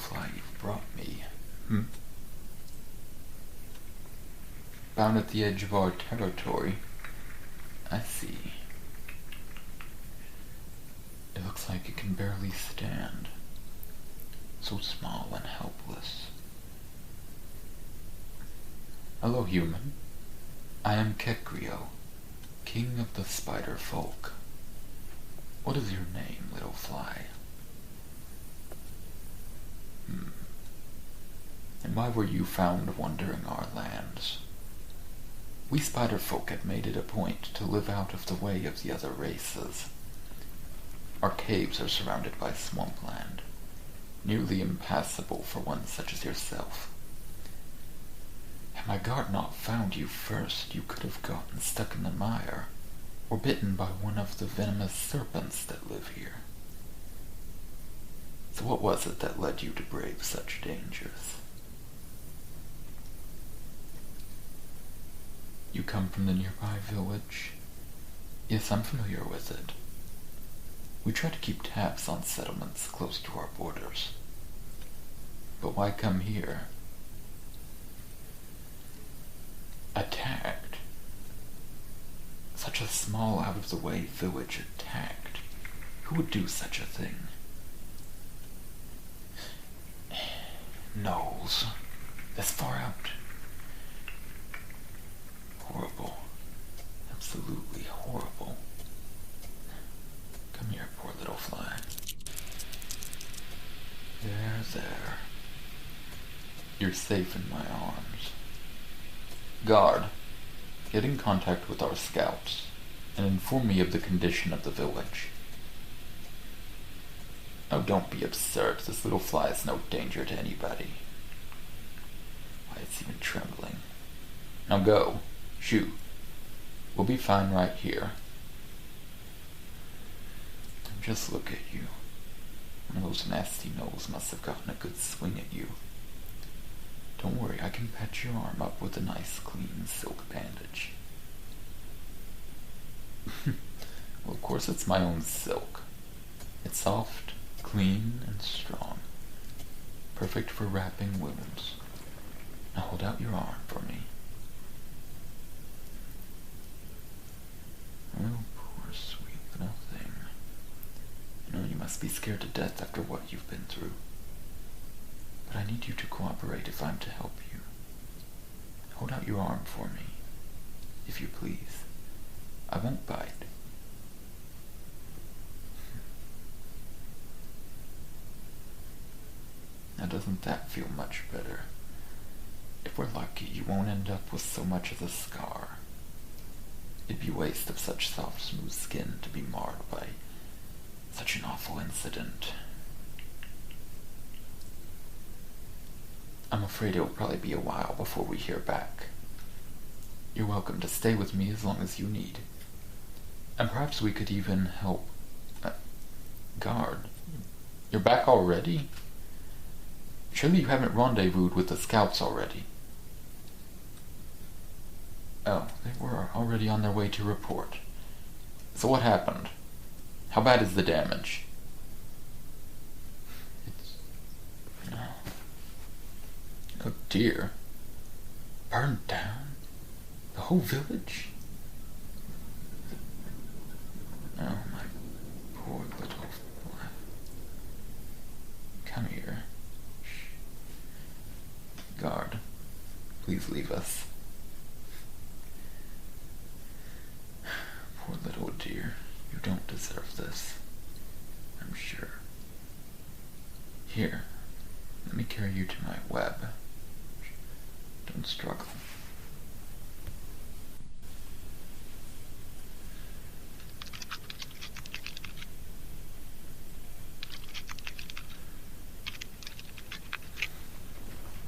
fly you've brought me. Bound at the edge of our territory. I see. It looks like it can barely stand. So small and helpless. Hello, human. I am Kekrio, king of the spider folk. What is your name, little fly? And why were you found wandering our lands? We spider folk had made it a point to live out of the way of the other races. Our caves are surrounded by swampland, nearly impassable for one such as yourself. Had my guard not found you first, you could have gotten stuck in the mire, or bitten by one of the venomous serpents that live here. So what was it that led you to brave such dangers? You come from the nearby village? Yes, I'm familiar with it. We try to keep tabs on settlements close to our borders. But why come here? Attacked? Such a small, out-of-the-way village attacked. Who would do such a thing? Gnolls. This far out. Horrible. Absolutely horrible. Come here, poor little fly. There. You're safe in my arms. Guard, get in contact with our scouts and inform me of the condition of the village. Oh, don't be absurd. This little fly is no danger to anybody. Why, it's even trembling. Now go. Shoot. We'll be fine right here. Just look at you. One of those nasty gnolls must have gotten a good swing at you. Don't worry, I can patch your arm up with a nice clean silk bandage. Well, of course it's my own silk. It's soft, clean, and strong. Perfect for wrapping wounds. Now hold out your arm for me. Oh, poor sweet little thing. I know you must be scared to death after what you've been through. But I need you to cooperate if I'm to help you. Hold out your arm for me, if you please. I won't bite. Now doesn't that feel much better? If we're lucky, you won't end up with so much as a scar. It'd be waste of such soft, smooth skin to be marred by such an awful incident. I'm afraid it'll probably be a while before we hear back. You're welcome to stay with me as long as you need. And perhaps we could even help... Guard, you're back already? Surely you haven't rendezvoused with the scouts already. Oh, they were already on their way to report. So what happened? How bad is the damage? Oh dear. Burned down? The whole village? Oh, my poor little boy. Come here. Shh. Guard, please leave us. Poor little dear. You don't deserve this. I'm sure. Here, let me carry you to my web. Don't struggle.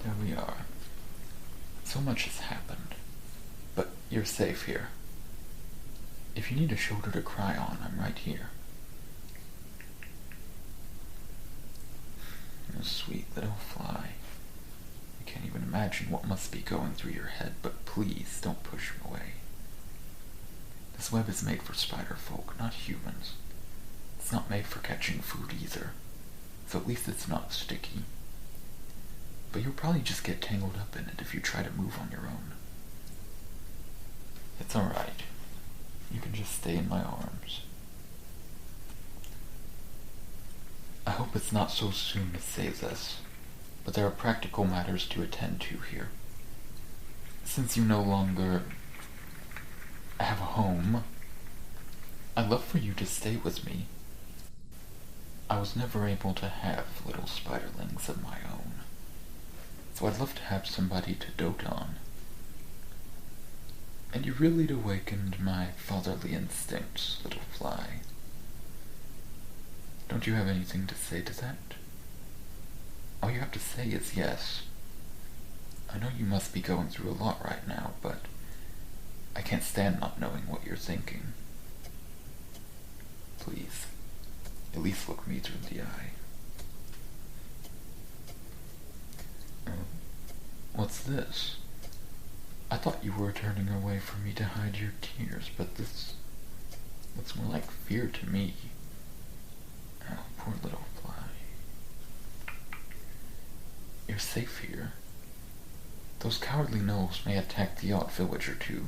There we are. So much has happened, but you're safe here. If you need a shoulder to cry on, I'm right here. You sweet little fly. I can't even imagine what must be going through your head, but please don't push away. This web is made for spider folk, not humans. It's not made for catching food either, so at least it's not sticky. but you'll probably just get tangled up in it if you try to move on your own. It's alright. You can just stay in my arms. I hope it's not so soon to say this, but there are practical matters to attend to here. Since you no longer have a home, I'd love for you to stay with me. I was never able to have little spiderlings of my own, so I'd love to have somebody to dote on. And you really awakened my fatherly instincts, little fly. Don't you have anything to say to that? All you have to say is yes. I know you must be going through a lot right now, but I can't stand not knowing what you're thinking. Please, at least look me through the eye. What's this? I thought you were turning away from me to hide your tears, but this looks more like fear to me. Oh, poor little fly. You're safe here. Those cowardly gnolls may attack the odd village or two,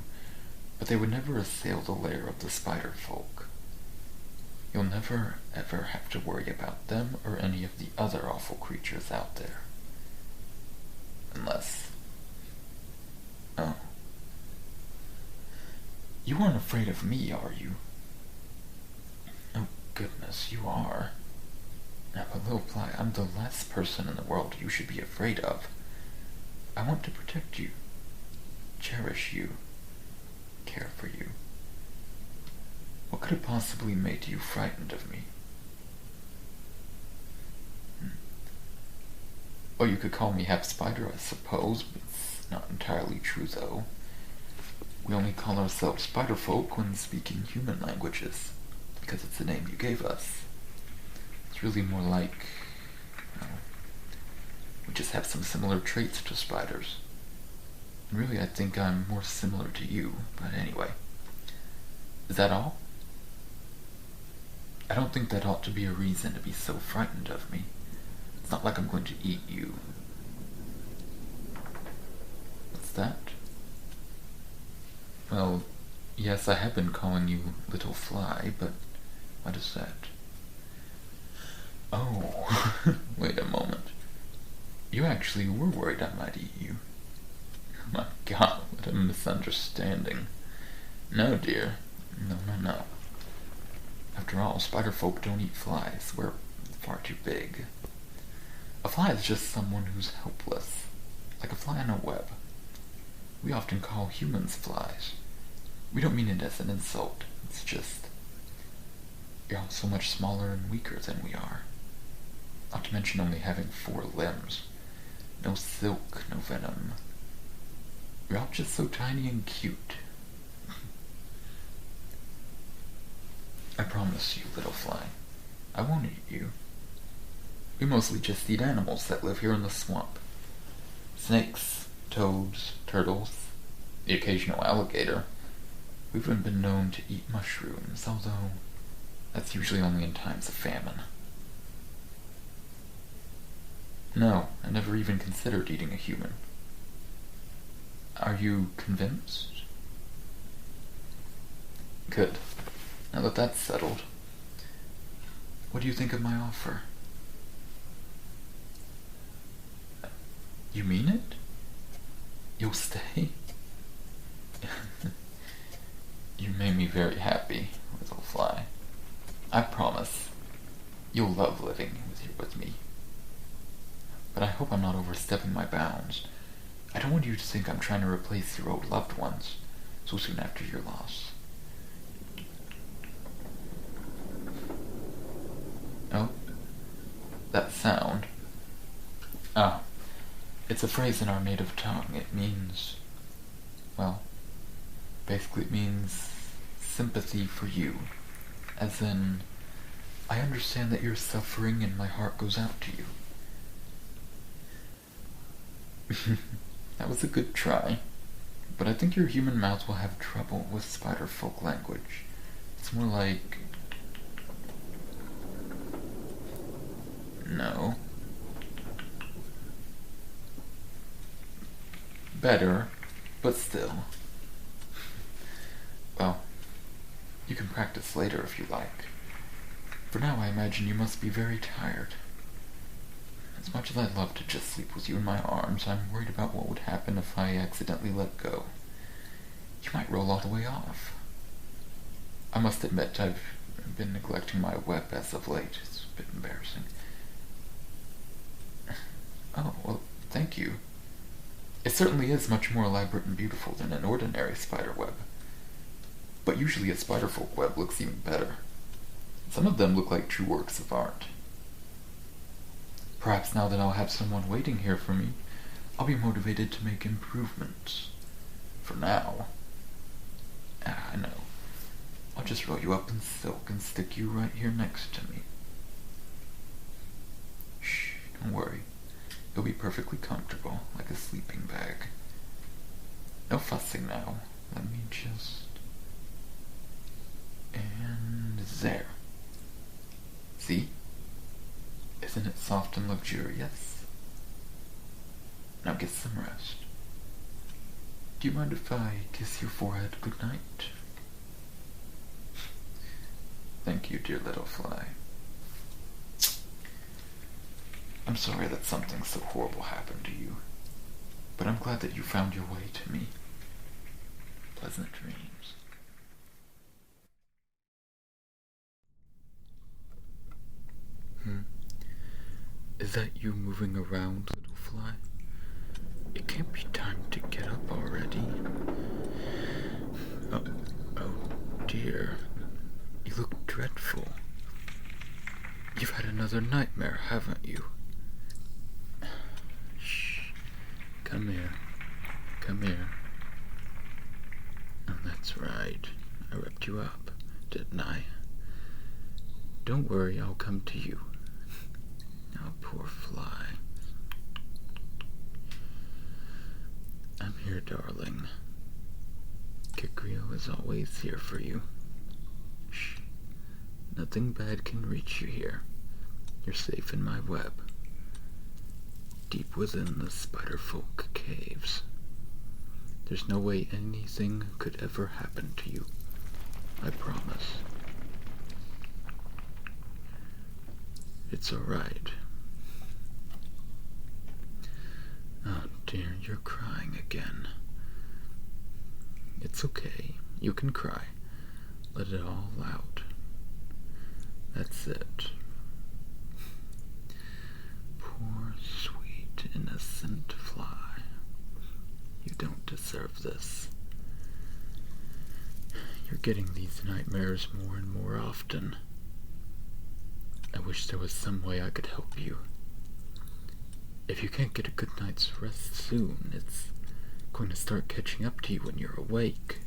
but they would never assail the lair of the spider folk. You'll never, ever have to worry about them or any of the other awful creatures out there. Unless... Oh. You aren't afraid of me, are you? Oh, goodness, you are. Now, but little fly, I'm the last person in the world you should be afraid of. I want to protect you, cherish you, care for you. What could have possibly made you frightened of me? Well, you could call me half spider, I suppose, but it's not entirely true, though. We only call ourselves spider folk when speaking human languages, because it's the name you gave us. It's really more like, we just have some similar traits to spiders. And really, I think I'm more similar to you, but anyway. Is that all? I don't think that ought to be a reason to be so frightened of me. It's not like I'm going to eat you. What's that? Well, yes, I have been calling you Little Fly, but what is that? Oh, wait a moment. You actually were worried I might eat you. My God, what a misunderstanding. No, dear. No. After all, spider folk don't eat flies. We're far too big. A fly is just someone who's helpless, like a fly on a web. We often call humans flies. We don't mean it as an insult. It's just, you're all so much smaller and weaker than we are. Not to mention only having 4 limbs. No silk, no venom. You're all just so tiny and cute. I promise you, little fly, I won't eat you. We mostly just eat animals that live here in the swamp. Snakes, toads, turtles, the occasional alligator. We've even been known to eat mushrooms, although that's usually only in times of famine. No, I never even considered eating a human. Are you convinced? Good. Now that that's settled, what do you think of my offer? You mean it? You'll stay? You made me very happy, little fly. I promise, you'll love living with me. But I hope I'm not overstepping my bounds. I don't want you to think I'm trying to replace your old loved ones so soon after your loss. Oh, that sound. Ah, it's a phrase in our native tongue. It means, well, basically it means sympathy for you. As in, I understand that you're suffering and my heart goes out to you. That was a good try, but I think your human mouth will have trouble with spider folk language. It's more like... No. Better, but still. Well, you can practice later if you like. For now, I imagine you must be very tired. As much as I'd love to just sleep with you in my arms, I'm worried about what would happen if I accidentally let go. You might roll all the way off. I must admit, I've been neglecting my web as of late. It's a bit embarrassing. Oh, well, thank you. It certainly is much more elaborate and beautiful than an ordinary spider web. But usually a spiderfolk web looks even better. Some of them look like true works of art. Perhaps now that I'll have someone waiting here for me, I'll be motivated to make improvements. For now, I know. I'll just roll you up in silk and stick you right here next to me. Shh, don't worry. You'll be perfectly comfortable, like a sleeping bag. No fussing now. Let me just... And there. See? Isn't it soft and luxurious? Now get some rest. Do you mind if I kiss your forehead goodnight? Thank you, dear little fly. I'm sorry that something so horrible happened to you, but I'm glad that you found your way to me. Pleasant dreams. Is that you moving around, little fly? It can't be time to get up already. Oh dear. You look dreadful. You've had another nightmare, haven't you? Shh. Come here. Come here. Oh, that's right. I ripped you up, didn't I? Don't worry, I'll come to you. Oh, poor fly. I'm here, darling. Kikrio is always here for you. Shh. Nothing bad can reach you here. You're safe in my web. Deep within the spiderfolk caves. There's no way anything could ever happen to you. I promise. It's alright. Oh dear, you're crying again. It's okay. You can cry. Let it all out. That's it. Poor, sweet, innocent fly. You don't deserve this. You're getting these nightmares more and more often. I wish there was some way I could help you. If you can't get a good night's rest soon, it's going to start catching up to you when you're awake.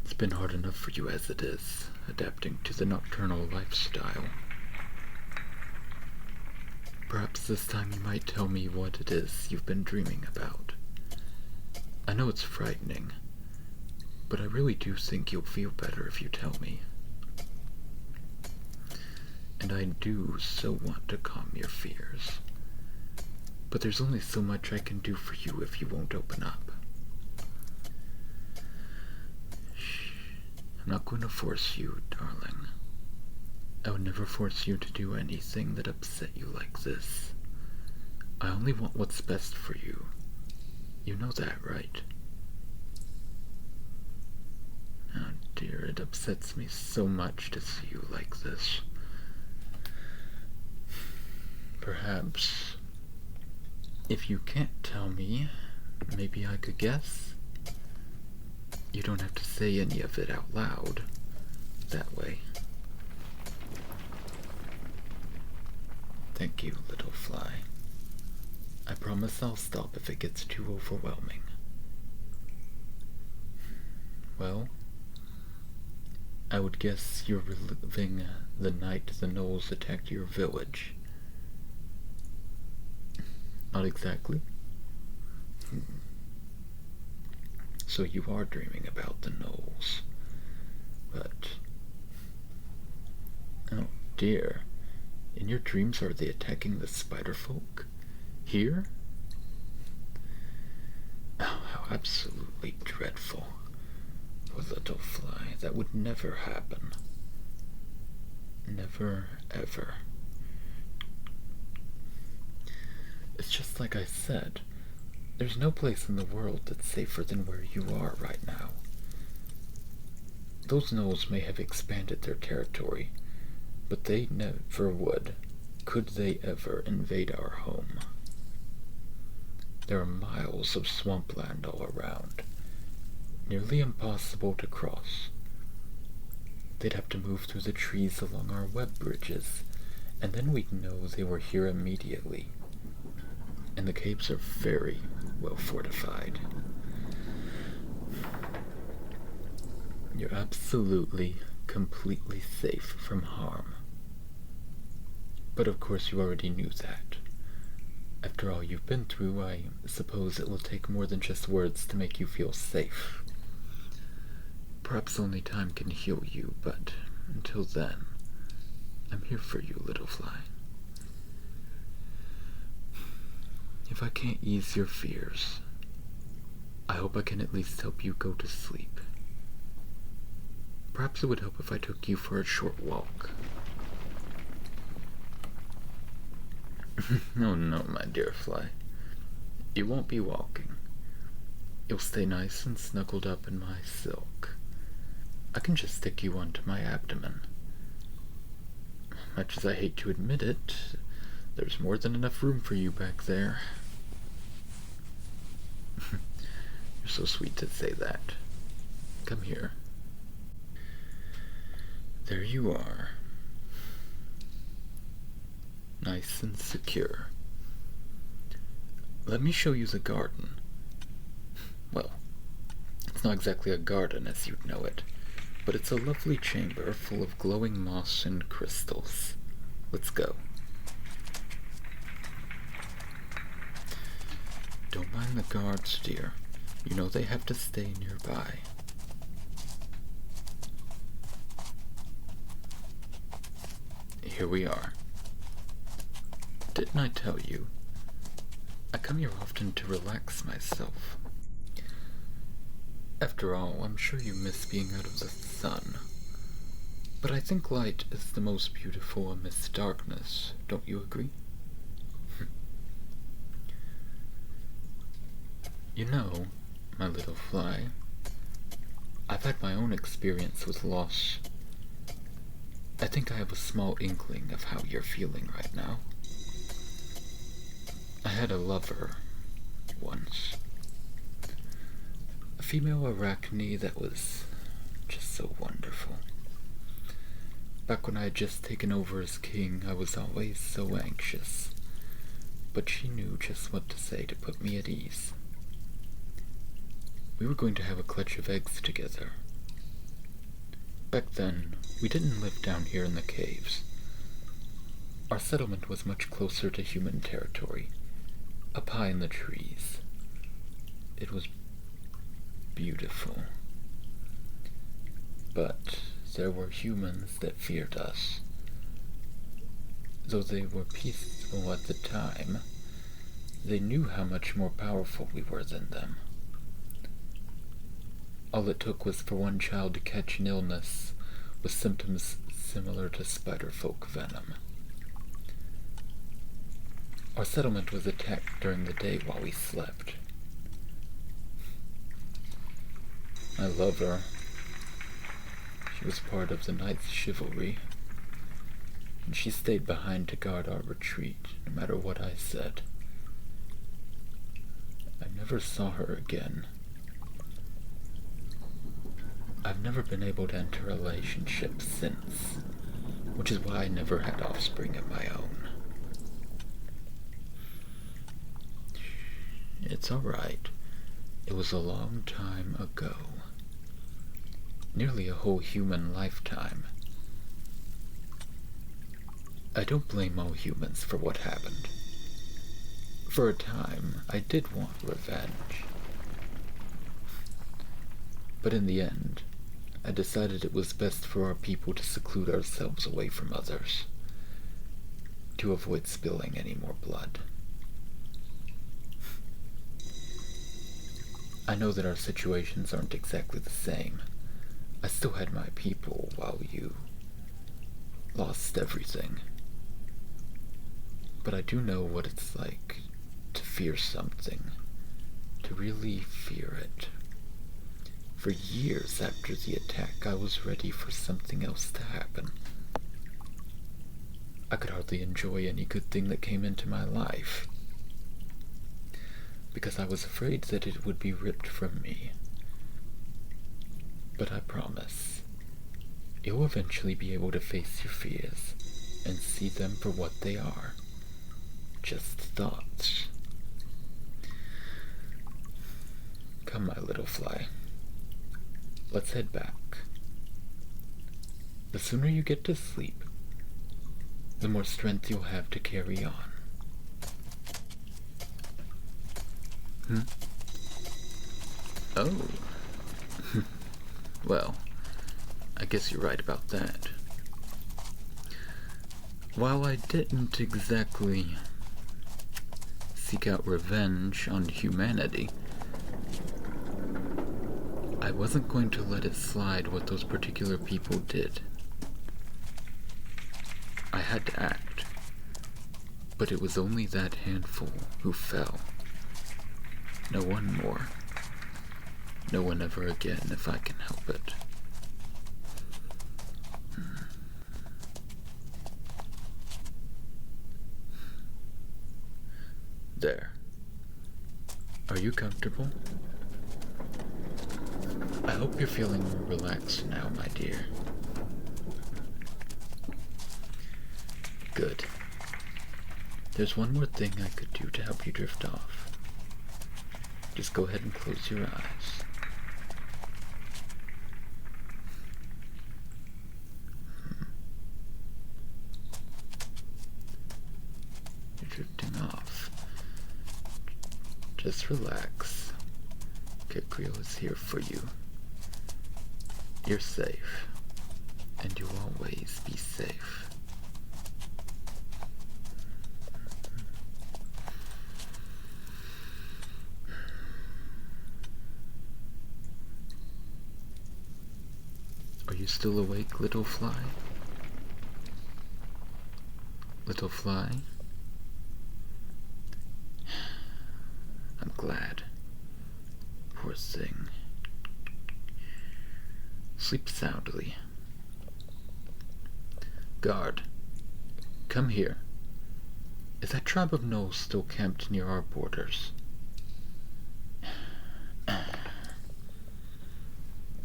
It's been hard enough for you as it is, adapting to the nocturnal lifestyle. Perhaps this time you might tell me what it is you've been dreaming about. I know it's frightening, but I really do think you'll feel better if you tell me. And I do so want to calm your fears. But there's only so much I can do for you if you won't open up. Shh. I'm not going to force you, darling. I would never force you to do anything that upset you like this. I only want what's best for you. You know that, right? Oh dear, it upsets me so much to see you like this. Perhaps, if you can't tell me, maybe I could guess. You don't have to say any of it out loud. That way. Thank you, little fly. I promise I'll stop if it gets too overwhelming. Well, I would guess you're reliving the night the gnolls attacked your village. Not exactly. So you are dreaming about the gnolls. But... oh dear. In your dreams, are they attacking the spiderfolk? Here? Oh, how absolutely dreadful. Poor little fly. That would never happen. Never, ever. It's just like I said. There's no place in the world that's safer than where you are right now. Those gnolls may have expanded their territory, but they never would, could they ever, invade our home. There are miles of swampland all around, nearly impossible to cross. They'd have to move through the trees along our web bridges, and then we'd know they were here immediately. And the caves are very well fortified. You're absolutely, completely safe from harm. But of course you already knew that. After all you've been through, I suppose it will take more than just words to make you feel safe. Perhaps only time can heal you, but until then, I'm here for you, little fly. If I can't ease your fears, I hope I can at least help you go to sleep. Perhaps it would help if I took you for a short walk. Oh no, my dear fly. You won't be walking. You'll stay nice and snuggled up in my silk. I can just stick you onto my abdomen. Much as I hate to admit it, there's more than enough room for you back there. You're so sweet to say that. Come here. There you are. Nice and secure. Let me show you the garden. Well, it's not exactly a garden as you'd know it, but it's a lovely chamber full of glowing moss and crystals. Let's go. Don't mind the guards, dear. You know they have to stay nearby. Here we are. Didn't I tell you? I come here often to relax myself. After all, I'm sure you miss being out of the sun. But I think light is the most beautiful amidst darkness, don't you agree? You know, my little fly, I've had my own experience with loss. I think I have a small inkling of how you're feeling right now. I had a lover once. A female Arachne that was just so wonderful. Back when I had just taken over as king, I was always so anxious. But she knew just what to say to put me at ease. We were going to have a clutch of eggs together. Back then, we didn't live down here in the caves. Our settlement was much closer to human territory, up high in the trees. It was beautiful. But there were humans that feared us. Though they were peaceful at the time, they knew how much more powerful we were than them. All it took was for one child to catch an illness with symptoms similar to spider folk venom. Our settlement was attacked during the day while we slept. I love her. She was part of the night's chivalry, and she stayed behind to guard our retreat, no matter what I said. I never saw her again. I've never been able to enter a relationship since, which is why I never had offspring of my own. It's alright. It was a long time ago. Nearly a whole human lifetime. I don't blame all humans for what happened. For a time, I did want revenge. But in the end, I decided it was best for our people to seclude ourselves away from others, to avoid spilling any more blood. I know that our situations aren't exactly the same. I still had my people while you lost everything. But I do know what it's like to fear something, to really fear it. For years after the attack, I was ready for something else to happen. I could hardly enjoy any good thing that came into my life, because I was afraid that it would be ripped from me. But I promise, you'll eventually be able to face your fears and see them for what they are. Just thoughts. Come, my little fly. Let's head back. The sooner you get to sleep, the more strength you'll have to carry on. Oh. Well, I guess you're right about that. While I didn't exactly seek out revenge on humanity, I wasn't going to let it slide what those particular people did. I had to act, but it was only that handful who fell. No one more. No one ever again if I can help it. There. Are you comfortable? I hope you're feeling more relaxed now, my dear. Good. There's one more thing I could do to help you drift off. Just go ahead and close your eyes. You're drifting off. Just relax. Kikrio is here for you. You're safe, and you'll always be safe. Are you still awake, little fly? Little fly? I'm glad. Poor thing. Sleep soundly. Guard, come here. Is that tribe of gnolls still camped near our borders? I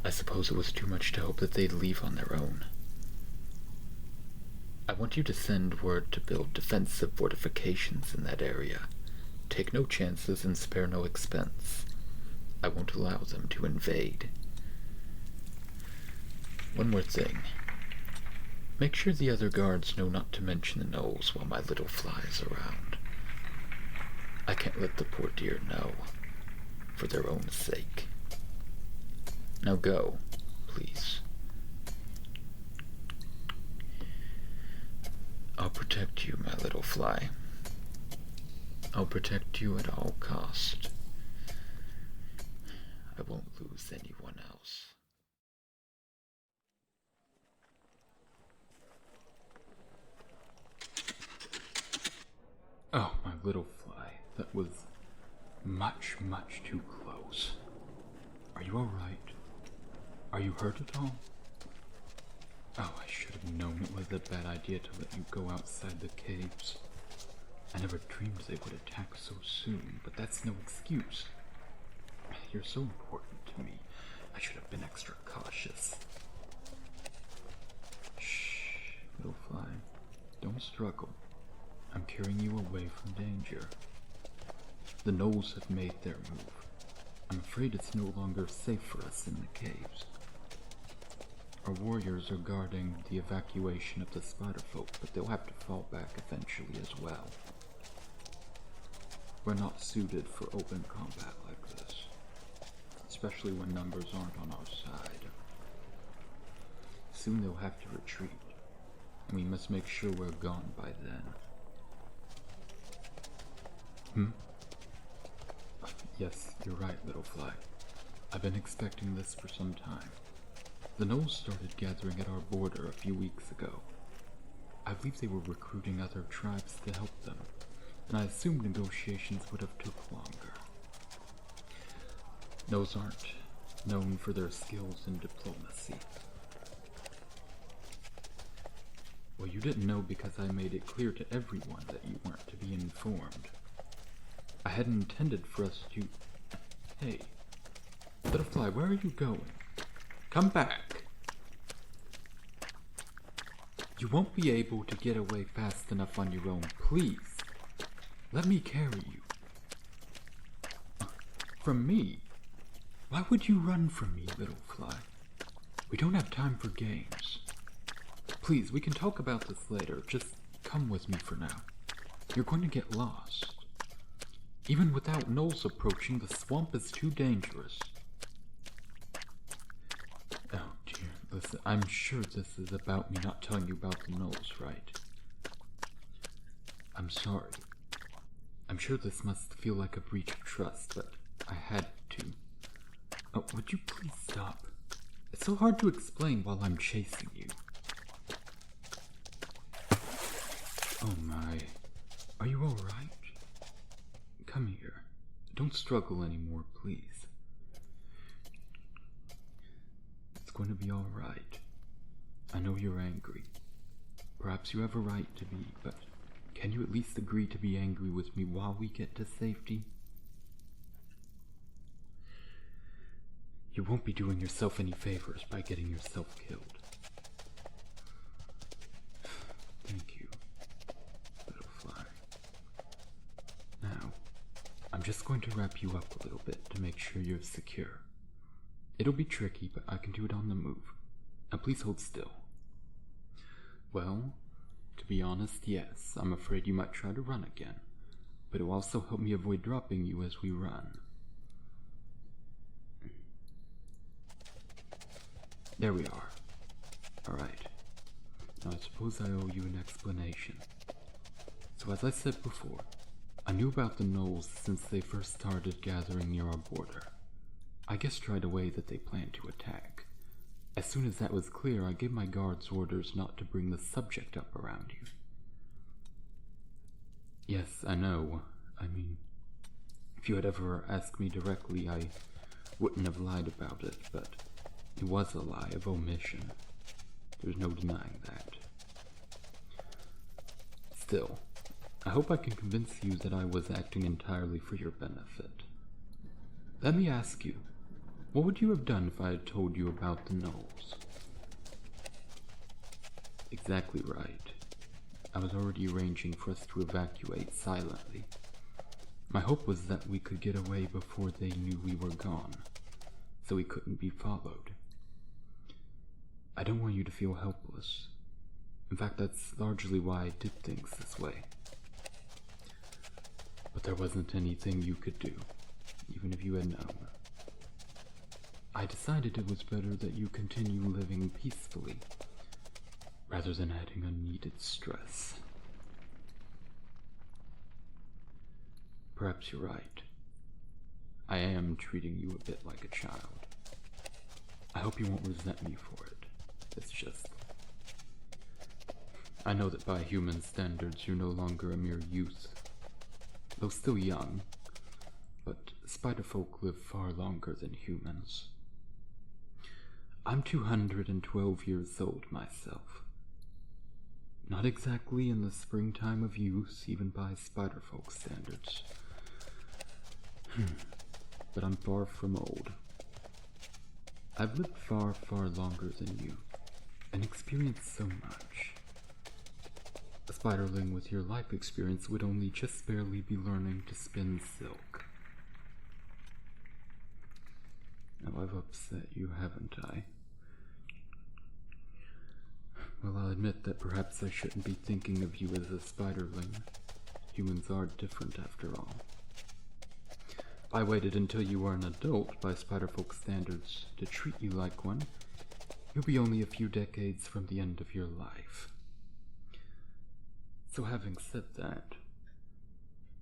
suppose it was too much to hope that they'd leave on their own. I want you to send word to build defensive fortifications in that area. Take no chances and spare no expense. I won't allow them to invade. One more thing. Make sure the other guards know not to mention the gnolls while my little fly is around. I can't let the poor dear know, for their own sake. Now go, please. I'll protect you, my little fly. I'll protect you at all cost. I won't lose anyone else. Oh, my little fly. That was much, much too close. Are you alright? Are you hurt at all? Oh, I should have known it was a bad idea to let you go outside the caves. I never dreamed they would attack so soon, but that's no excuse. You're so important to me. I should have been extra cautious. Shh, little fly. Don't struggle. I'm carrying you away from danger. The gnolls have made their move. I'm afraid it's no longer safe for us in the caves. Our warriors are guarding the evacuation of the spider folk, but they'll have to fall back eventually as well. We're not suited for open combat like this, especially when numbers aren't on our side. Soon they'll have to retreat, and we must make sure we're gone by then. Yes, you're right, little fly. I've been expecting this for some time. The gnolls started gathering at our border a few weeks ago. I believe they were recruiting other tribes to help them, and I assumed negotiations would have took longer. Gnolls aren't known for their skills in diplomacy. Well, you didn't know because I made it clear to everyone that you weren't to be informed. I hadn't intended for us to... Hey, little fly, where are you going? Come back! You won't be able to get away fast enough on your own, please. Let me carry you. From me? Why would you run from me, little fly? We don't have time for games. Please, we can talk about this later. Just come with me for now. You're going to get lost. Even without gnolls approaching, the swamp is too dangerous. Oh dear, listen, I'm sure this is about me not telling you about the gnolls, right? I'm sorry. I'm sure this must feel like a breach of trust, but I had to. Oh, would you please stop? It's so hard to explain while I'm chasing you. Oh my. Are you alright? Come here. Don't struggle anymore, please. It's going to be alright. I know you're angry. Perhaps you have a right to be, but can you at least agree to be angry with me while we get to safety? You won't be doing yourself any favors by getting yourself killed. Thank you, little fly. Now, I'm just going to wrap you up a little bit to make sure you're secure. It'll be tricky, but I can do it on the move. Now please hold still. Well, to be honest, yes, I'm afraid you might try to run again, but it'll also help me avoid dropping you as we run. There we are. Alright. Now I suppose I owe you an explanation. So as I said before, I knew about the gnolls since they first started gathering near our border. I guessed right away that they planned to attack. As soon as that was clear, I gave my guards orders not to bring the subject up around you. Yes, I know. I mean, if you had ever asked me directly, I wouldn't have lied about it, but it was a lie of omission. There's no denying that. Still, I hope I can convince you that I was acting entirely for your benefit. Let me ask you, what would you have done if I had told you about the gnolls? Exactly right. I was already arranging for us to evacuate silently. My hope was that we could get away before they knew we were gone, so we couldn't be followed. I don't want you to feel helpless. In fact, that's largely why I did things this way. But there wasn't anything you could do, even if you had known. I decided it was better that you continue living peacefully, rather than adding unneeded stress. Perhaps you're right. I am treating you a bit like a child. I hope you won't resent me for it. It's just... I know that by human standards you're no longer a mere youth. Though still young, but spider folk live far longer than humans. I'm 212 years old myself. Not exactly in the springtime of youth, even by spider folk standards. But I'm far from old. I've lived far, far longer than you, and experienced so much. A spiderling with your life experience would only just barely be learning to spin silk. Now I've upset you, haven't I? Well, I'll admit that perhaps I shouldn't be thinking of you as a spiderling. Humans are different after all. If I waited until you were an adult by spiderfolk standards to treat you like one, you'll be only a few decades from the end of your life. So having said that,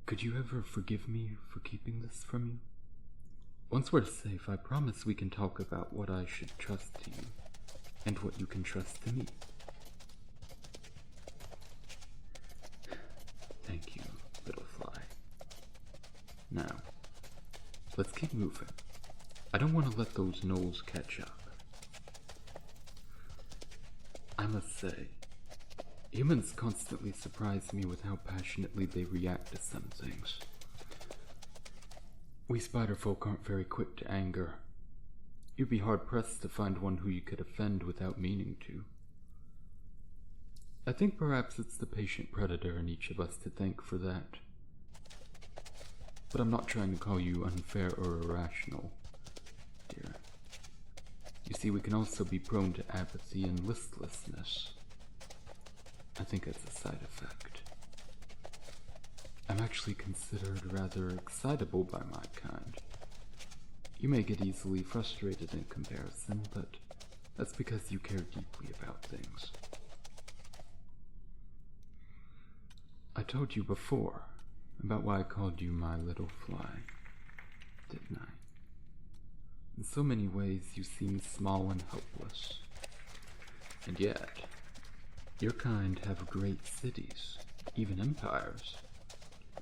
could you ever forgive me for keeping this from you? Once we're safe, I promise we can talk about what I should trust to you, and what you can trust to me. Thank you, little fly. Now, let's keep moving. I don't want to let those gnolls catch up. I must say, humans constantly surprise me with how passionately they react to some things. We spiderfolk aren't very quick to anger. You'd be hard-pressed to find one who you could offend without meaning to. I think perhaps it's the patient predator in each of us to thank for that. But I'm not trying to call you unfair or irrational, dear. You see, we can also be prone to apathy and listlessness. I think that's a side effect. I'm actually considered rather excitable by my kind. You may get easily frustrated in comparison, but that's because you care deeply about things. I told you before about why I called you my little fly, didn't I? In so many ways you seem small and helpless. And yet, your kind have great cities, even empires.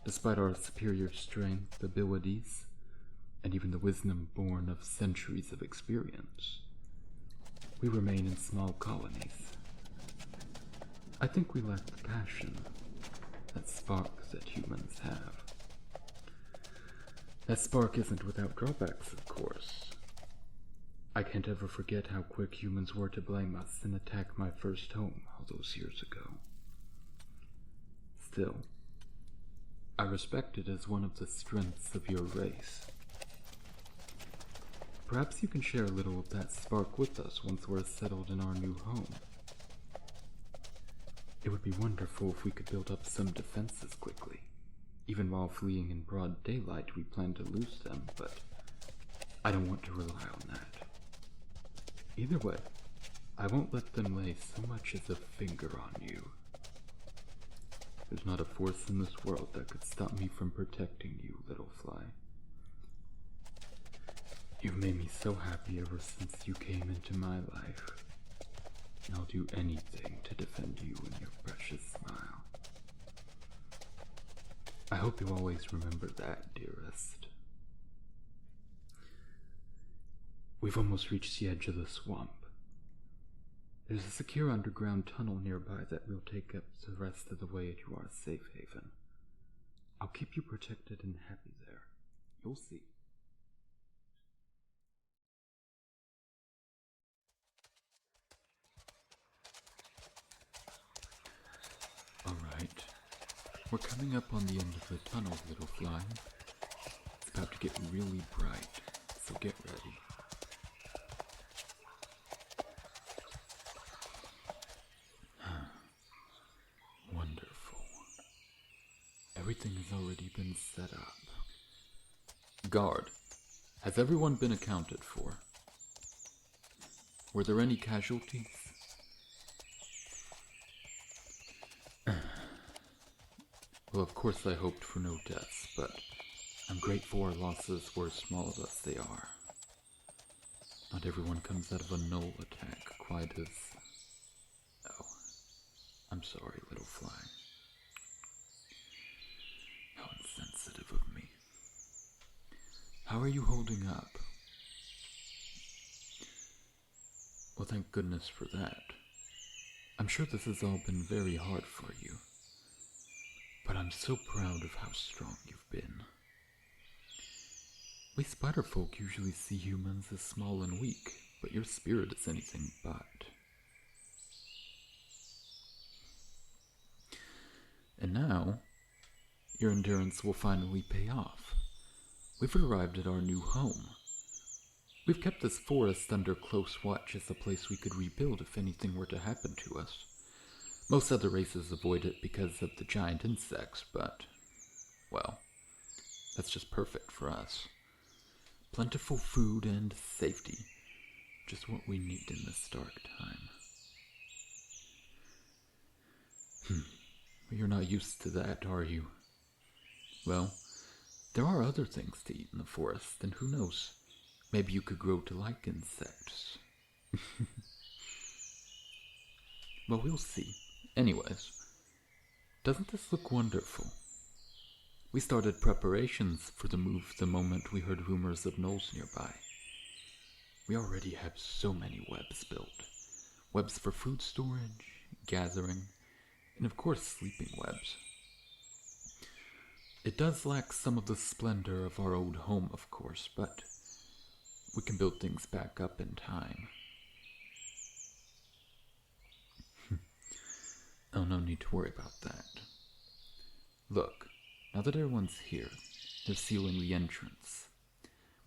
Despite our superior strength, abilities, and even the wisdom born of centuries of experience, we remain in small colonies. I think we lack the passion, that spark that humans have. That spark isn't without drawbacks, of course. I can't ever forget how quick humans were to blame us and attack my first home all those years ago. Still, I respect it as one of the strengths of your race. Perhaps you can share a little of that spark with us once we're settled in our new home. It would be wonderful if we could build up some defenses quickly. Even while fleeing in broad daylight, we plan to lose them, but I don't want to rely on that. Either way, I won't let them lay so much as a finger on you. There's not a force in this world that could stop me from protecting you, little fly. You've made me so happy ever since you came into my life, and I'll do anything to defend you and your precious smile. I hope you always remember that, dearest. We've almost reached the edge of the swamp. There's a secure underground tunnel nearby that will take up the rest of the way to our safe haven. I'll keep you protected and happy there. You'll see. Alright. We're coming up on the end of the tunnel, little fly. It's about to get really bright, so get ready. Wonderful. Everything has already been set up. Guard, has everyone been accounted for? Were there any casualties? Well, of course I hoped for no deaths, but I'm grateful our losses were as small as they are. Not everyone comes out of a gnoll attack quite as... Oh, I'm sorry, little fly. How insensitive of me. How are you holding up? Well, thank goodness for that. I'm sure this has all been very hard for you. But I'm so proud of how strong you've been. We spiderfolk usually see humans as small and weak, but your spirit is anything but. And now, your endurance will finally pay off. We've arrived at our new home. We've kept this forest under close watch as a place we could rebuild if anything were to happen to us. Most other races avoid it because of the giant insects, but, well, that's just perfect for us. Plentiful food and safety. Just what we need in this dark time. You're not used to that, are you? Well, there are other things to eat in the forest, and who knows, Maybe you could grow to like insects. Well, we'll see. Anyways, doesn't this look wonderful? We started preparations for the move the moment we heard rumors of gnolls nearby. We already have so many webs built. Webs for food storage, gathering, and of course sleeping webs. It does lack some of the splendor of our old home, of course, but we can build things back up in time. Oh, no need to worry about that. Look, now that everyone's here, they're sealing the entrance.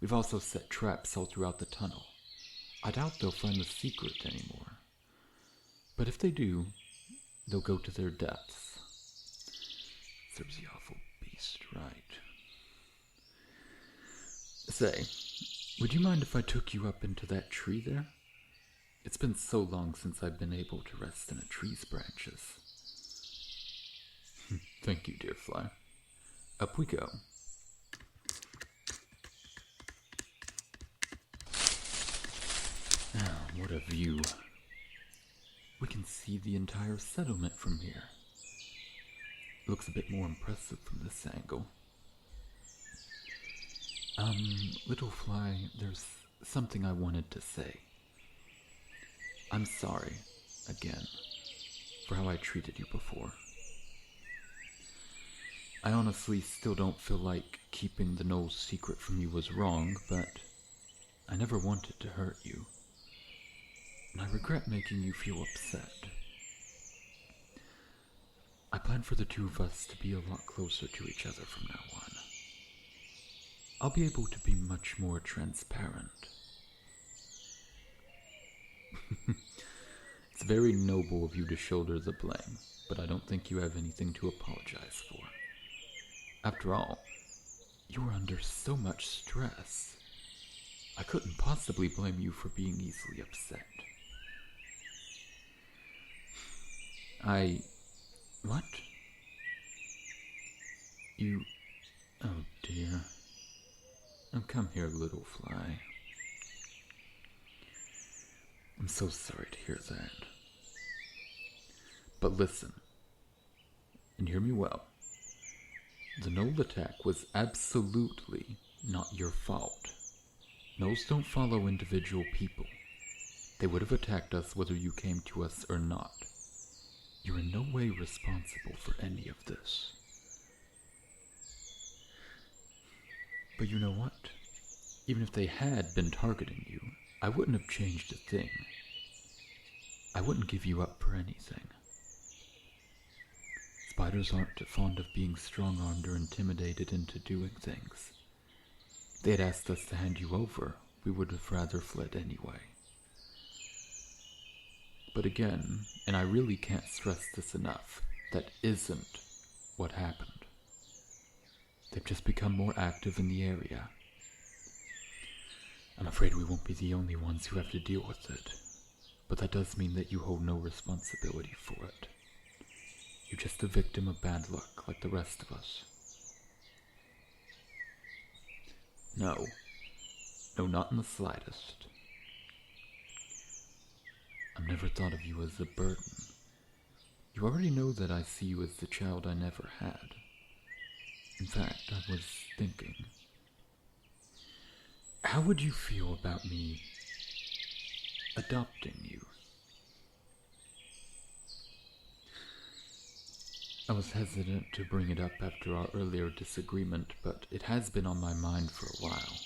We've also set traps all throughout the tunnel. I doubt they'll find the secret anymore. But if they do, they'll go to their deaths. Serves the awful beast right. Say, would you mind if I took you up into that tree there? It's been so long since I've been able to rest in a tree's branches. Thank you, dear fly. Up we go. Ah, what a view. We can see the entire settlement from here. It looks a bit more impressive from this angle. Little fly, there's something I wanted to say. I'm sorry, again, for how I treated you before. I honestly still don't feel like keeping the Knoll's secret from you was wrong, but I never wanted to hurt you. And I regret making you feel upset. I plan for the two of us to be a lot closer to each other from now on. I'll be able to be much more transparent. It's very noble of you to shoulder the blame, but I don't think you have anything to apologize for. After all, you were under so much stress. I couldn't possibly blame you for being easily upset. What? You... Oh dear. Oh, come here, little fly. I'm so sorry to hear that. But listen, and hear me well. The Gnoll attack was absolutely not your fault. Gnolls don't follow individual people. They would have attacked us whether you came to us or not. You're in no way responsible for any of this. But you know what? Even if they had been targeting you, I wouldn't have changed a thing. I wouldn't give you up for anything. Spiders aren't fond of being strong-armed or intimidated into doing things. If they had asked us to hand you over, we would have rather fled anyway. But again, and I really can't stress this enough, that isn't what happened. They've just become more active in the area. I'm afraid we won't be the only ones who have to deal with it, but that does mean that you hold no responsibility for it. You're just a victim of bad luck like the rest of us. No, not in the slightest. I've never thought of you as a burden. You already know that I see you as the child I never had. In fact, I was thinking, how would you feel about me adopting you? I was hesitant to bring it up after our earlier disagreement, but it has been on my mind for a while.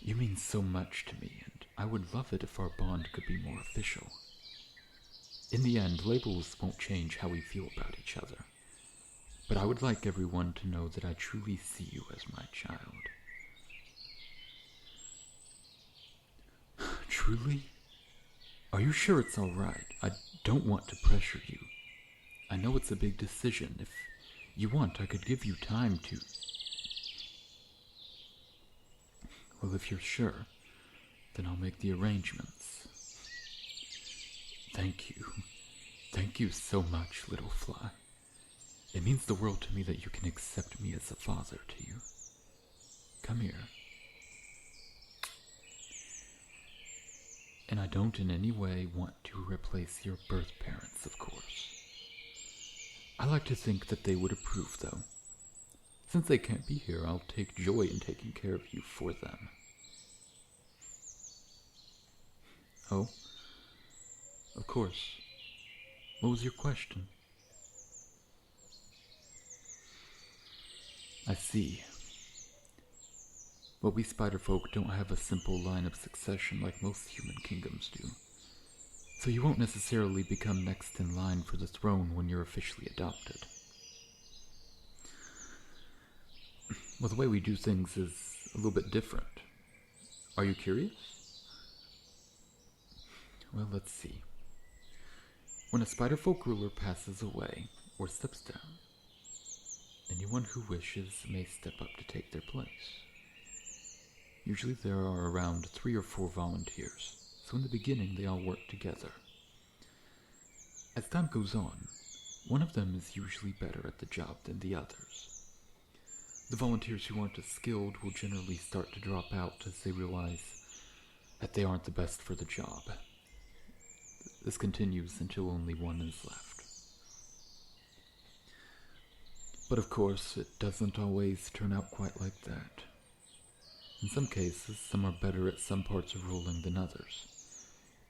You mean so much to me, and I would love it if our bond could be more official. In the end, labels won't change how we feel about each other, but I would like everyone to know that I truly see you as my child. Truly? Are you sure it's all right? I don't want to pressure you. I know it's a big decision. If you want, I could give you time to... Well, if you're sure, then I'll make the arrangements. Thank you. Thank you so much, little fly. It means the world to me that you can accept me as a father to you. Come here. And I don't in any way want to replace your birth parents, of course. I like to think that they would approve, though. Since they can't be here, I'll take joy in taking care of you for them. Oh? Of course. What was your question? I see. Well, we spider folk don't have a simple line of succession like most human kingdoms do. So you won't necessarily become next in line for the throne when you're officially adopted. Well, the way we do things is a little bit different. Are you curious? Well, let's see. When a spider folk ruler passes away or steps down, anyone who wishes may step up to take their place. Usually there are around 3 or 4 volunteers, so in the beginning they all work together. As time goes on, one of them is usually better at the job than the others. The volunteers who aren't as skilled will generally start to drop out as they realize that they aren't the best for the job. This continues until only one is left. But of course, it doesn't always turn out quite like that. In some cases, some are better at some parts of ruling than others,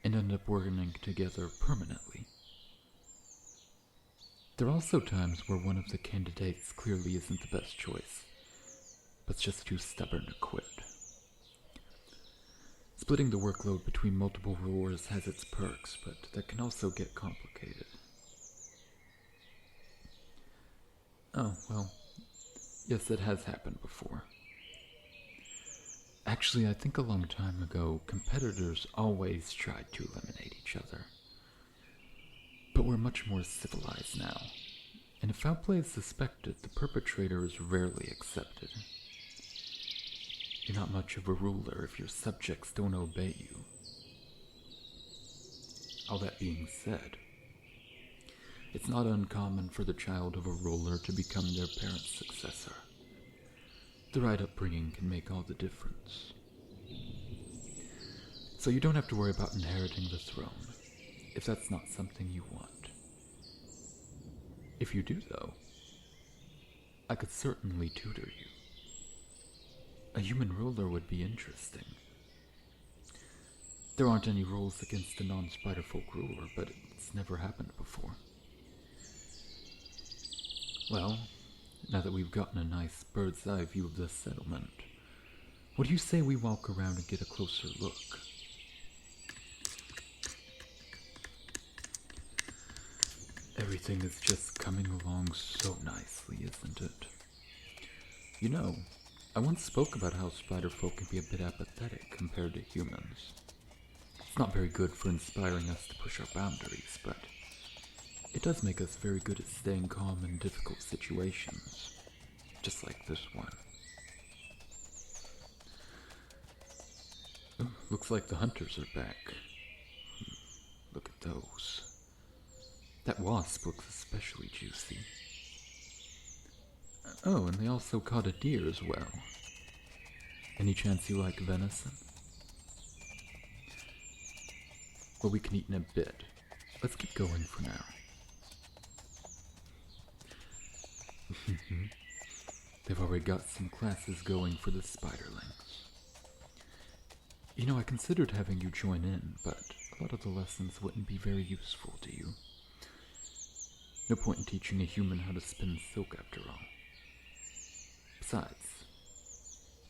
and end up working together permanently. There are also times where one of the candidates clearly isn't the best choice, but's just too stubborn to quit. Splitting the workload between multiple rulers has its perks, but that can also get complicated. Oh, well, yes, it has happened before. Actually, I think a long time ago, competitors always tried to eliminate each other. But we're much more civilized now, and if foul play is suspected, the perpetrator is rarely accepted. You're not much of a ruler if your subjects don't obey you. All that being said, it's not uncommon for the child of a ruler to become their parent's successor. The right upbringing can make all the difference. So you don't have to worry about inheriting the throne, if that's not something you want. If you do, though, I could certainly tutor you. A human ruler would be interesting. There aren't any rules against a non-spider folk ruler, but it's never happened before. Well, now that we've gotten a nice bird's eye view of this settlement, what do you say we walk around and get a closer look? Everything is just coming along so nicely, isn't it? You know, I once spoke about how spider folk can be a bit apathetic compared to humans. It's not very good for inspiring us to push our boundaries, but it does make us very good at staying calm in difficult situations, just like this one. Oh, looks like the hunters are back. Look at those. That wasp looks especially juicy. Oh, and they also caught a deer as well. Any chance you like venison? Well, we can eat in a bit. Let's keep going for now. They've already got some classes going for the spiderlings. You know, I considered having you join in, but a lot of the lessons wouldn't be very useful to you. No point in teaching a human how to spin silk after all. Besides,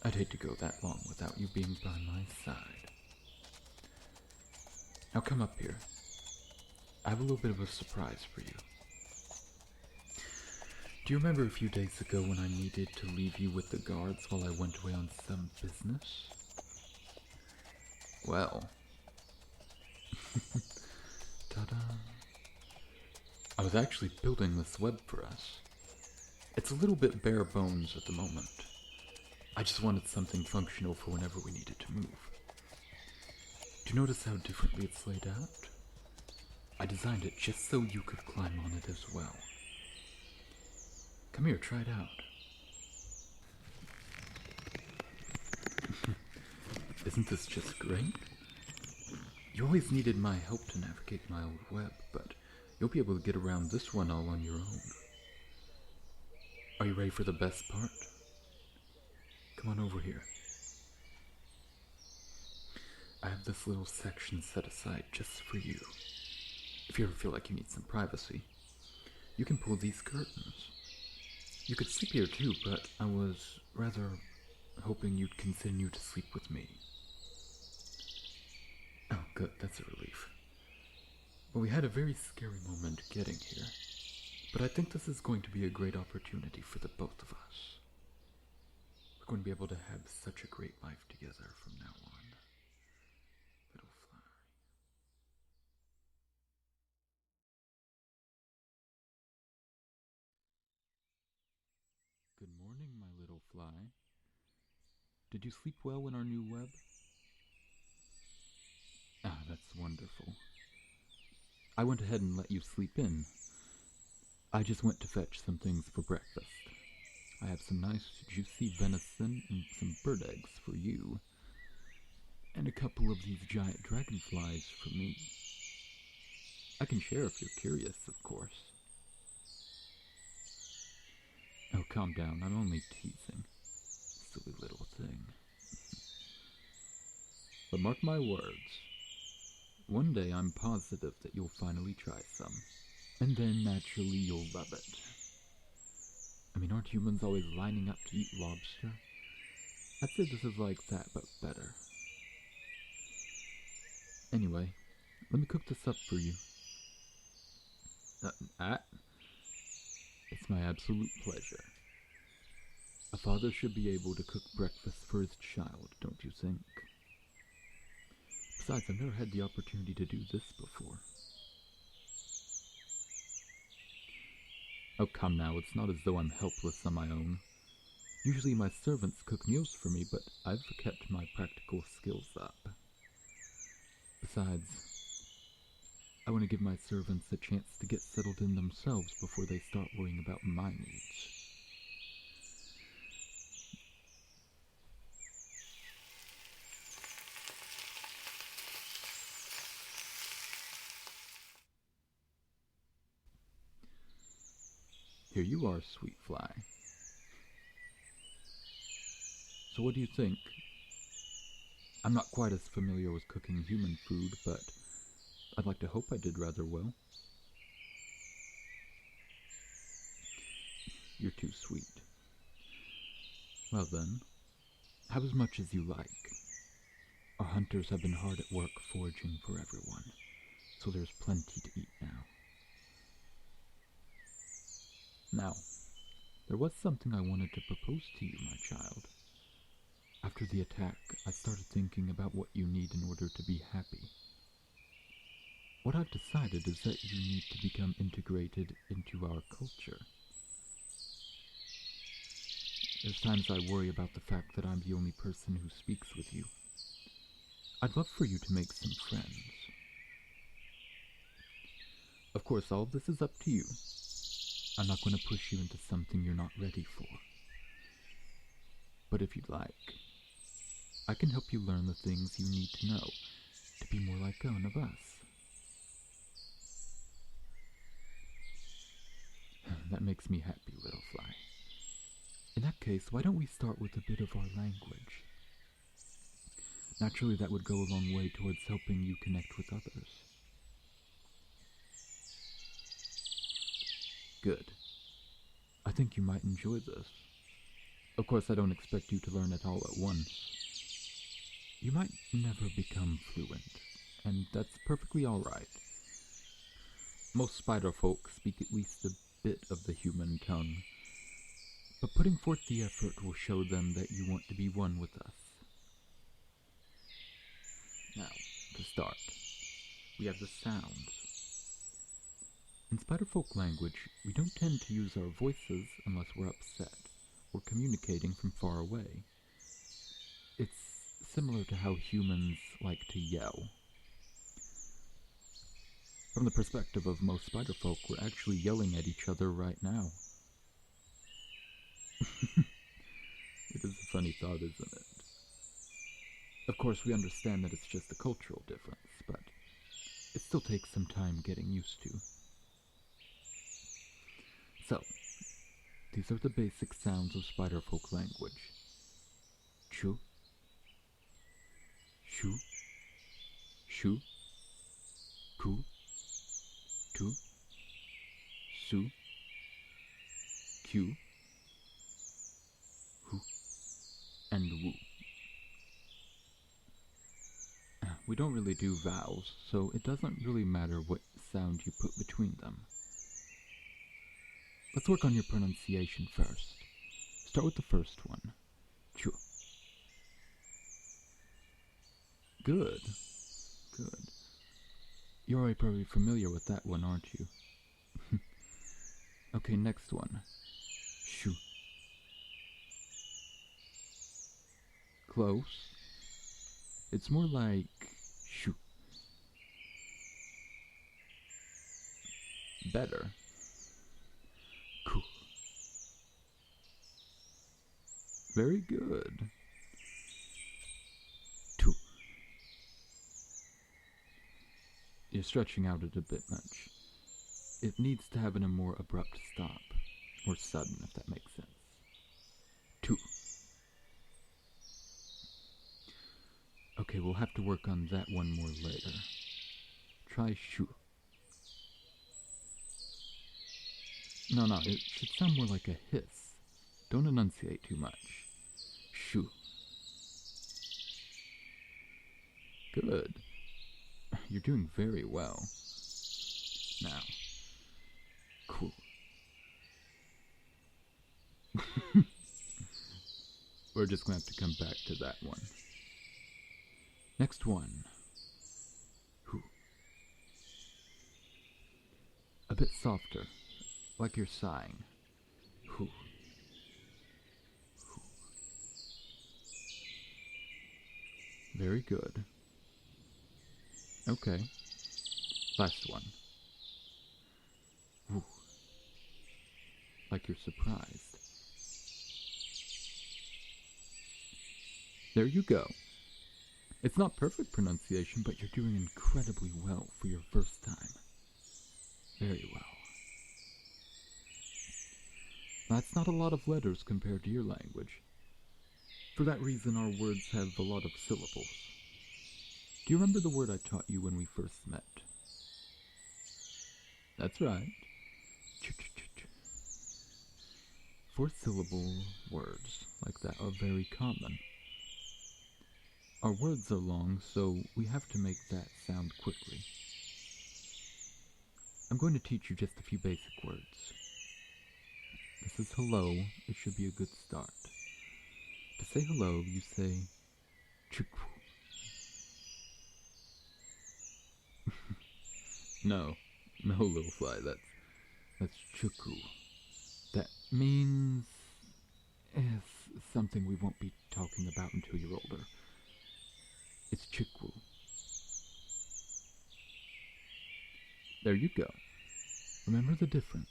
I'd hate to go that long without you being by my side. Now come up here. I have a little bit of a surprise for you. Do you remember a few days ago when I needed to leave you with the guards while I went away on some business? Well, ta-da! I was actually building this web for us. It's a little bit bare bones at the moment. I just wanted something functional for whenever we needed to move. Do you notice how differently it's laid out? I designed it just so you could climb on it as well. Come here, try it out. Isn't this just great? You always needed my help to navigate my old web, but you'll be able to get around this one all on your own. Are you ready for the best part? Come on over here. I have this little section set aside just for you. If you ever feel like you need some privacy, you can pull these curtains. You could sleep here too, but I was rather hoping you'd continue to sleep with me. Oh, good, that's a relief. Well, we had a very scary moment getting here, but I think this is going to be a great opportunity for the both of us. We're going to be able to have such a great life together from now on. Little fly. Good morning, my little fly. Did you sleep well in our new web? Ah, that's wonderful. I went ahead and let you sleep in. I just went to fetch some things for breakfast. I have some nice juicy venison and some bird eggs for you. And a couple of these giant dragonflies for me. I can share if you're curious, of course. Oh, calm down, I'm only teasing. Silly little thing. But mark my words. One day I'm positive that you'll finally try some. And then naturally you'll love it. I mean, aren't humans always lining up to eat lobster? I'd say this is like that, but better. Anyway, let me cook this up for you. It's my absolute pleasure. A father should be able to cook breakfast for his child, don't you think? Besides, I've never had the opportunity to do this before. Oh, come now, it's not as though I'm helpless on my own. Usually my servants cook meals for me, but I've kept my practical skills up. Besides, I want to give my servants a chance to get settled in themselves before they start worrying about my needs. Here you are, sweet fly. So what do you think? I'm not quite as familiar with cooking human food, but I'd like to hope I did rather well. You're too sweet. Well then, have as much as you like. Our hunters have been hard at work foraging for everyone, so there's plenty to eat now. Now, there was something I wanted to propose to you, my child. After the attack, I started thinking about what you need in order to be happy. What I've decided is that you need to become integrated into our culture. There's times I worry about the fact that I'm the only person who speaks with you. I'd love for you to make some friends. Of course, all of this is up to you. I'm not going to push you into something you're not ready for. But if you'd like, I can help you learn the things you need to know to be more like one of us. That makes me happy, little fly. In that case, why don't we start with a bit of our language? Naturally, that would go a long way towards helping you connect with others. Good. I think you might enjoy this. Of course, I don't expect you to learn it all at once. You might never become fluent, and that's perfectly alright. Most spider folk speak at least a bit of the human tongue, but putting forth the effort will show them that you want to be one with us. Now, to start, we have the sounds. In Spiderfolk language, we don't tend to use our voices unless we're upset or communicating from far away. It's similar to how humans like to yell. From the perspective of most Spiderfolk, we're actually yelling at each other right now. It is a funny thought, isn't it? Of course, we understand that it's just a cultural difference, but it still takes some time getting used to. So, these are the basic sounds of spiderfolk language. Chu, shu, shu, ku, tu, su, q, hu, and wu. We don't really do vowels, so it doesn't really matter what sound you put between them. Let's work on your pronunciation first. Start with the first one. Chu. Good. Good. You're already probably familiar with that one, aren't you? Okay, next one. Shu. Close. It's more like shu. Better. Ku. Very good. Tu. You're stretching out it a bit much. It needs to have a more abrupt stop, or sudden, if that makes sense. Tu. Okay, we'll have to work on that one more later. Try shu. No, it should sound more like a hiss. Don't enunciate too much. Shu. Good. You're doing very well. Now. Cool. We're just going to have to come back to that one. Next one. Hu. A bit softer, like you're sighing. Hu. Hu. Very good. Okay. Last one. Wu. Like you're surprised. There you go. It's not perfect pronunciation, but you're doing incredibly well for your first time. Very well. That's not a lot of letters compared to your language. For that reason, our words have a lot of syllables. Do you remember the word I taught you when we first met? That's right. Ch-ch-ch-ch. 4-syllable words like that are very common. Our words are long, so we have to make that sound quickly. I'm going to teach you just a few basic words. This is hello. It should be a good start. To say hello, you say chukwu. No, little fly, that's chukwu. That means it's something we won't be talking about until you're older. It's chukwu. There you go. Remember the difference.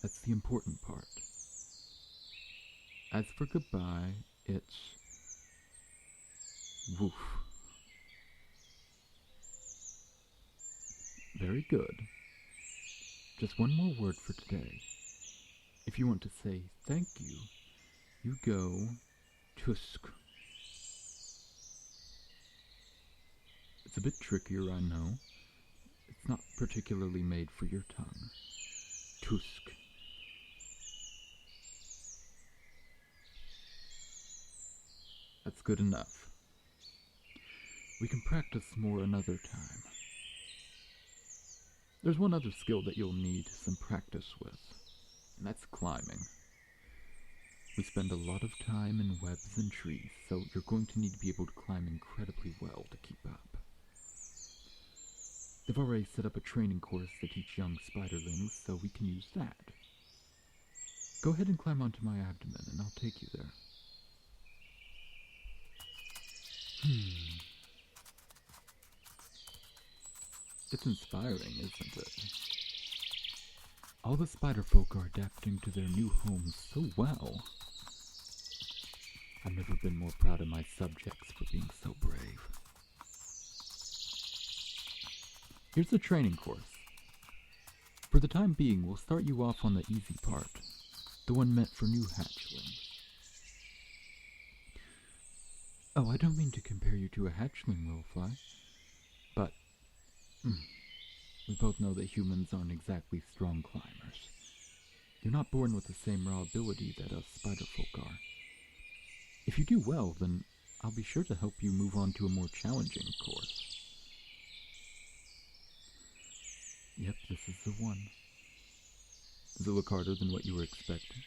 That's the important part. As for goodbye, it's woof. Very good. Just one more word for today. If you want to say thank you, you go tusk. It's a bit trickier, I know. It's not particularly made for your tongue. Tusk. That's good enough. We can practice more another time. There's one other skill that you'll need some practice with, and that's climbing. We spend a lot of time in webs and trees, so you're going to need to be able to climb incredibly well to keep up. They've already set up a training course to teach young spiderlings, so we can use that. Go ahead and climb onto my abdomen, and I'll take you there. It's inspiring, isn't it? All the spider folk are adapting to their new homes so well. I've never been more proud of my subjects for being so brave. Here's the training course. For the time being, we'll start you off on the easy part, the one meant for new hatchlings. Oh, I don't mean to compare you to a hatchling, Littlefly, but we both know that humans aren't exactly strong climbers. You're not born with the same raw ability that us spiderfolk are. If you do well, then I'll be sure to help you move on to a more challenging course. Yep, this is the one. Does it look harder than what you were expecting?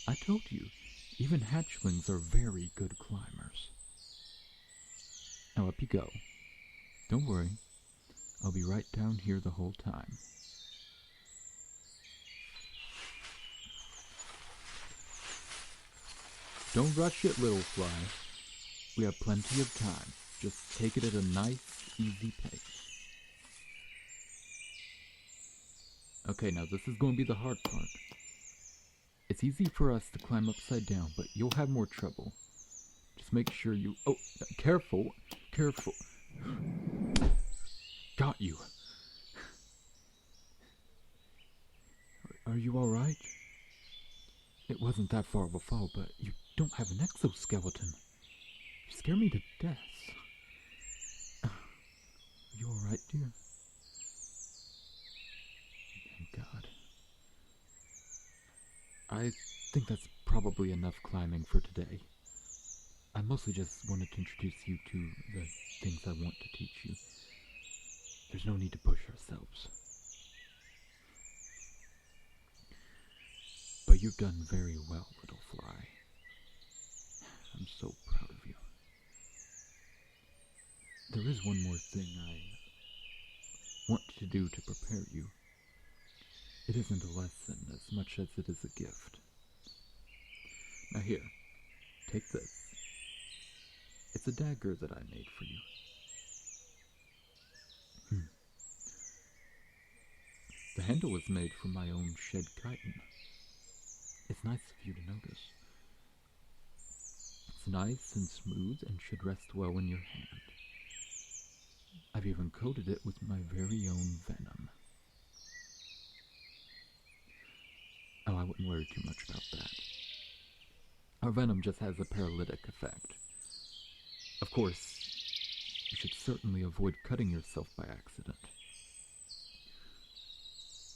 I told you, even hatchlings are very good climbers. Now up you go. Don't worry, I'll be right down here the whole time. Don't rush it, Littlefly. We have plenty of time. Just take it at a nice, easy pace. Okay, now this is going to be the hard part. It's easy for us to climb upside down, but you'll have more trouble. Just make sure you... Oh, careful, careful. Got you. Are you alright? It wasn't that far of a fall, but you don't have an exoskeleton. You scare me to death. Are you alright, dear? Thank God. I think that's probably enough climbing for today. I mostly just wanted to introduce you to the things I want to teach you. There's no need to push ourselves. But you've done very well, Littlefly. I'm so proud of you. There is one more thing I want to do to prepare you. It isn't a lesson as much as it is a gift. Now here, take this. It's a dagger that I made for you. The handle was made from my own shed chitin. It's nice of you to notice. It's nice and smooth and should rest well in your hand. I've even coated it with my very own venom. Oh, I wouldn't worry too much about that. Our venom just has a paralytic effect. Of course, you should certainly avoid cutting yourself by accident.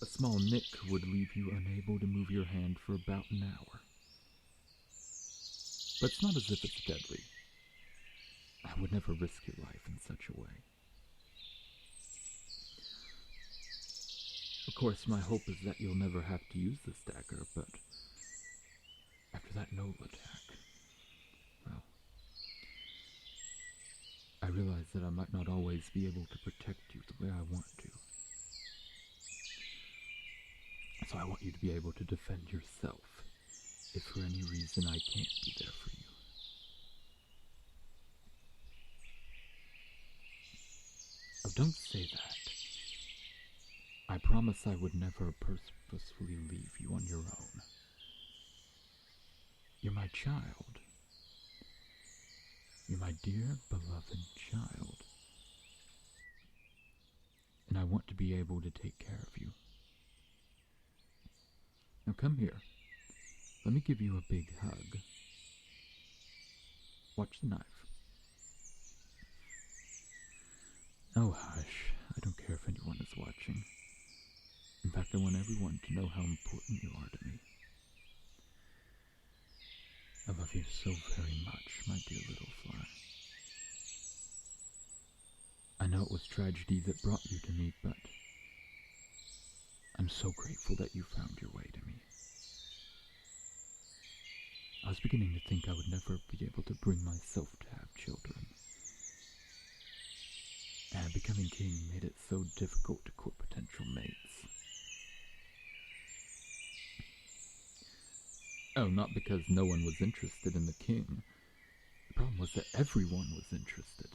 A small nick would leave you unable to move your hand for about an hour. But it's not as if it's deadly. I would never risk your life in such a way. Of course, my hope is that you'll never have to use this dagger, but after that Noel attack, well, I realize that I might not always be able to protect you the way I want to. So I want you to be able to defend yourself, if for any reason I can't be there for you. Oh, don't say that. I promise I would never purposefully leave you on your own. You're my child. You're my dear, beloved child. And I want to be able to take care of you. Now come here. Let me give you a big hug. Watch the knife. Oh, hush. I don't care if anyone is watching. In fact, I want everyone to know how important you are to me. I love you so very much, my dear Littlefly. I know it was tragedy that brought you to me, but I'm so grateful that you found your way to me. I was beginning to think I would never be able to bring myself to have children. And becoming king made it so difficult to court potential mates. Oh, not because no one was interested in the king. The problem was that everyone was interested.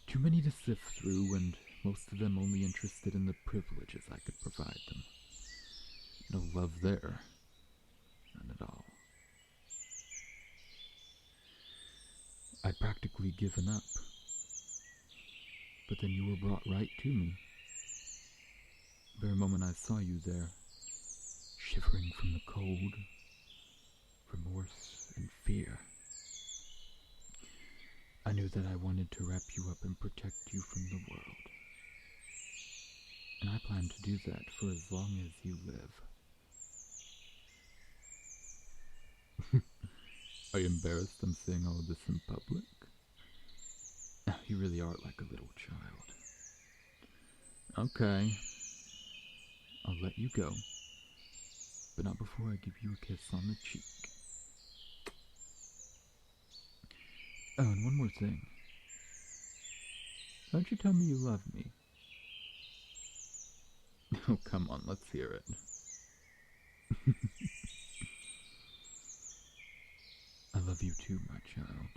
Too many to sift through, and most of them only interested in the privileges I could provide them. No love there. None at all. I'd practically given up. But then you were brought right to me. The very moment I saw you there, shivering from the cold, remorse, and fear, I knew that I wanted to wrap you up and protect you from the world. And I plan to do that for as long as you live. Are you embarrassed I'm saying all of this in public? You really are like a little child. Okay. I'll let you go. But not before I give you a kiss on the cheek. Oh, and one more thing. Don't you tell me you love me? Oh, come on, let's hear it. I love you too, my child.